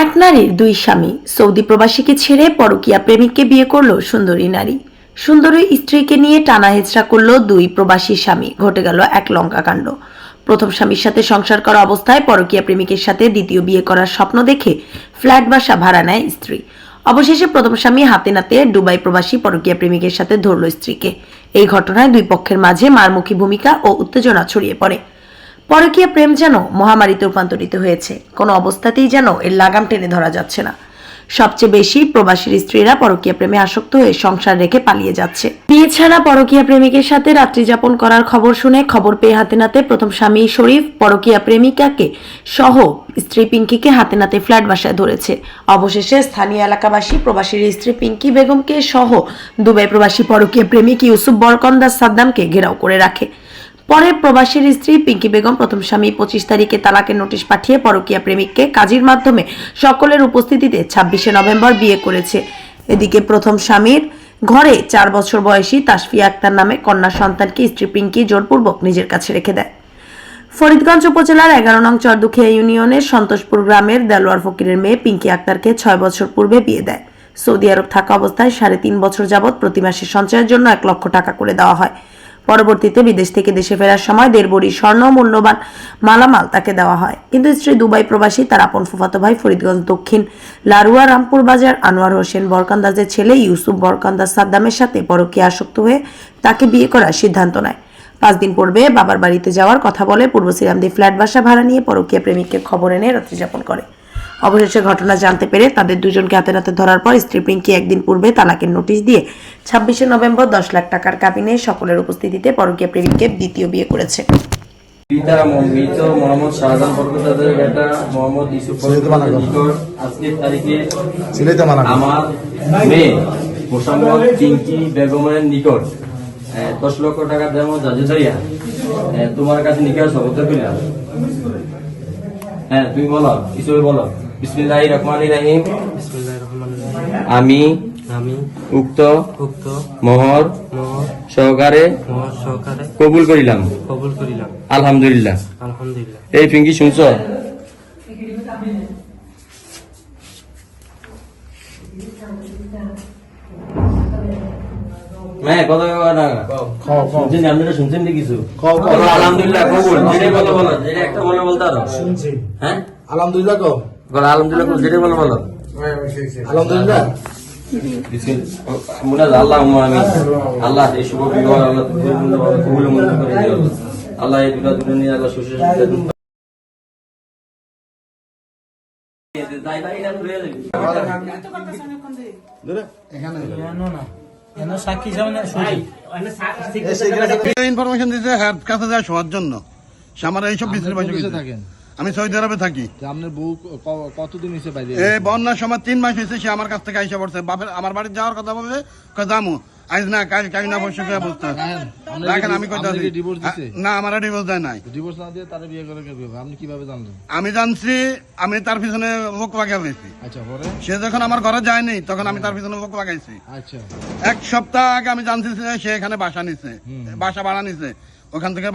এক নারীর দুই স্বামী। সৌদি প্রবাসীকে ছেড়ে পরকীয়া প্রেমিককে বিয়ে করল সুন্দরী নারী। সুন্দরী স্ত্রীকে নিয়ে টানা হেঁচড়া করল দুই প্রবাসী স্বামী। ঘটে গেল এক লঙ্কা কাণ্ড। প্রথম স্বামীর সাথে সংসার করা অবস্থায় পরকীয়া প্রেমিকের সাথে দ্বিতীয় বিয়ে করার স্বপ্ন দেখে ফ্ল্যাট বাসা ভাড়া নেয় স্ত্রী। অবশেষে প্রথম স্বামী হাতে নাতে দুবাই প্রবাসী পরকীয়া প্রেমিকের সাথে ধরল স্ত্রীকে। এই ঘটনায় দুই পক্ষের মাঝে মারমুখী ভূমিকা ও উত্তেজনা ছড়িয়ে পড়ে। পরকীয়া প্রেম যেন মহামারীতে রূপান্তরিত হয়েছে। কোনো অবস্থাতেই যেন এর লাগাম টেনে ধরা যাচ্ছে না। সবচেয়ে বেশি প্রবাসীর স্ত্রীরা পরকীয়া প্রেমে আসক্ত হয়ে সংসার রেখে পালিয়ে যাচ্ছে। বিয়ে ছাড়া পরকীয়া প্রেমিকের সাথে রাত্রি যাপন করার খবর শুনে খবর পেয়ে হাতে নাতে প্রথম স্বামী শরীফ পরকীয়া প্রেমিকাকে সহ স্ত্রী পিঙ্কিকে হাতে নাতে ফ্ল্যাট বাসায় ধরেছে। অবশেষে স্থানীয় এলাকাবাসী প্রবাসীর স্ত্রী পিঙ্কি বেগমকে সহ দুবাই প্রবাসী পরকীয়া প্রেমিক ইউসুফ বরকন্দাজ সাদ্দামকে ঘেরাও করে রাখে। পরে প্রবাসীর স্ত্রী পিঙ্কি বেগম প্রথম স্বামী 25 তারিখে তালাকের নোটিশ পাঠিয়ে পরকীয়া প্রেমিককে কাজীর মাধ্যমে সকলের উপস্থিতিতে 26শে নভেম্বর বিয়ে করেছে। এদিকে প্রথম স্বামীর ঘরে 4 বছর বয়সী তাসফিয়া আক্তার নামে কন্যা সন্তানকে স্ত্রী পিঙ্কি জোরপূর্বক নিজের কাছে রেখে দেয়। ফরিদগঞ্জ উপজেলার 11 নং চরদুখিয়া ইউনিয়নের সন্তোষপুর গ্রামের দেলোয়ার ফকিরের মেয়ে পিঙ্কি আক্তারকে 6 বছর পূর্বে বিয়ে দেয়। সৌদি আরব থাকা অবস্থায় 3.5 বছর যাবৎ প্রতি মাসে সঞ্চয়ের জন্য 1 লক্ষ টাকা করে দেওয়া হয়। পরবর্তীতে বিদেশ থেকে দেশে ফেরার সময় 1.5 ভরি স্বর্ণ মূল্যবান মালামাল তাকে দেওয়া হয়। কিন্তু স্ত্রী দুবাই প্রবাসী তার আপন ফুফাতো ভাই ফরিদগঞ্জ দক্ষিণ লারুয়া রামপুর বাজার আনোয়ার হোসেন বরকন্দাজের ছেলে ইউসুফ বরকন্দাজ সাদ্দামের সাথে পরকীয়া আসক্ত হয়ে তাকে বিয়ে করার সিদ্ধান্ত নেয়। 5 দিন পূর্বে বাবার বাড়িতে যাওয়ার কথা বলে পূর্ব সিরামদি ফ্ল্যাট বাসা ভাড়া নিয়ে পরকীয়া প্রেমিককে খবর এনে রাত্রি যাপন করে। অবশেষে ঘটনা জানতে পেরে তাদের দুজনকে হাতে নাতে ধরার পর স্ত্রী পিঙ্কি একদিন পূর্বে তালাকের নোটিশ দিয়ে 26শে নভেম্বর 10 লাখ টাকার কাবিনে সকলের উপস্থিতিতে পরকীয়া প্রেমিককে দ্বিতীয় বিয়ে করেছে। মৃত মোহাম্মদ শাহজাহান বরকন্দাজের বেটা মোহাম্মদ ইউসুফ বরকন্দাজের নিকট আজকের তারিখে আমার মেয়ে মোসাম্মদ পিঙ্কি বেগমের নিকট 10 লক্ষ টাকা দেওয়া জাজে যাইয়া তোমার কাছে নিকাশ শপথ করিলাম। হ্যাঁ, তুমি বলো, হিসেবে বলো। বিসমিল্লাহির রহমানির রহিম। আমি উক্ত মোহর সহকারে কবুল করিলাম। আলহামদুলিল্লাহ। এই পিঙ্কি শুনছ? হ্যাঁ, কথা শুনছেন? আপনারা শুনছেন না কিছু? আলহামদুলিল্লাহ কবুল। যেটা বলো বলো, যেটা একটা বলো বলতে আরো শুনছি। হ্যাঁ, আলহামদুলিল্লাহ কো। আলহামদুলিল্লাহ যেটা বলো বলো। আলহামদুলিল্লাহ। আল্লাহ এই শুভ বিবাহ আল্লাহ কবুল মঞ্জুর করে দিও। আল্লাহ এই দুটো নিয়ে আল্লাহ সুস্থ ইনফরমেশন দিতে কাছে যায় শোয়ার জন্য। আমার এইসব থাকেন। আমি সৌদি আরবে থাকি। আপনার বউ কতদিন হয়েছে বাইরে? এই বন্যার সময় 3 মাস হয়েছে। সে আমার কাছ থেকে আইসা পড়ছে। বাপের আমার বাড়ি যাওয়ার কথা বলছে, জামু আজ না কাজ না বসে অবস্থা। দেখেন আমি কথা না, আমার ডিভোর্স দেয় নাই। ডিভোর্স না দিয়ে তারা বিয়ে করে আপনি কিভাবে জানলেন? আমি জানছি, আমি তার পিছনে লোক লাগাইছি। আচ্ছা, পরে সে যখন আমার ঘরে যায়নি তখন আমি তার পিছনে লোক লাগাইছি। আচ্ছা, 1 সপ্তাহ আগে আমি জানছি সে এখানে বাসা নিছে, বাসা ভাড়া নিছে, ওখান থেকে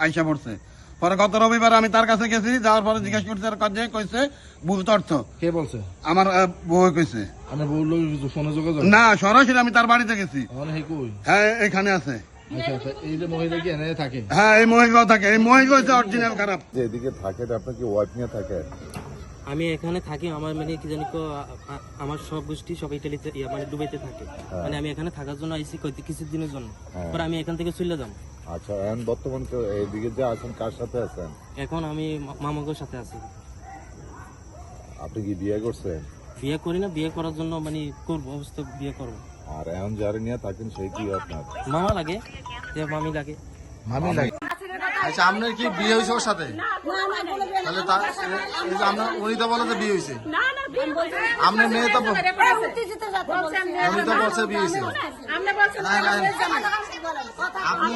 আইসা পড়ছে। পরে গত রবিবার আমি তার কাছে গেছি, যাওয়ার পরে জিজ্ঞেস করছে কাজে কইছে ভুল তথ্য। কে বলছে? আমার বউ কইছে। আপনার বউর লোক ফোনে যোগাযোগ? না, সরাসরি আমি তার বাড়িতে গেছি। হ্যাঁ, এখানে আছে। আচ্ছা আচ্ছা, এই যে মহিলা কি এনে থাকে? হ্যাঁ, এই মহিলাও থাকে। এই মহিলা হচ্ছে অরিজিনাল খারাপ। এদিকে থাকে, আপনার কি ওয়াইফ নিয়ে থাকে? আমি এখানে থাকি, আমার মানে কি জানি আমার সব গোষ্ঠী সব ইটালিতে মানে দুবাইতে থাকে। মানে আমি এখানে থাকার জন্য আইসি কিছু দিনের জন্য, পরে আমি এখান থেকে চলে যাব। আচ্ছা, এখন বর্তমান এইদিকে যে আছেন কার সাথে আছেন? এখন আমি মামাগোর সাথে আছি। আপনি কি বিয়ে করছেন? বিয়ে করি না, বিয়ে করার জন্য মানে করবো, অবস্থা বিয়ে করবো। আর এখন যারা নিয়ে থাকেন সেই কি আপনার মামা লাগে, মামি লাগে। মামি লাগে। আচ্ছা, আপনার কি বিয়ে হয়েছে ওর সাথে? তাহলে উনি তো বলে যে বিয়ে হয়েছে। আপনার মেয়ে তো উনি তো বলছে বিয়ে হয়েছে। আপনি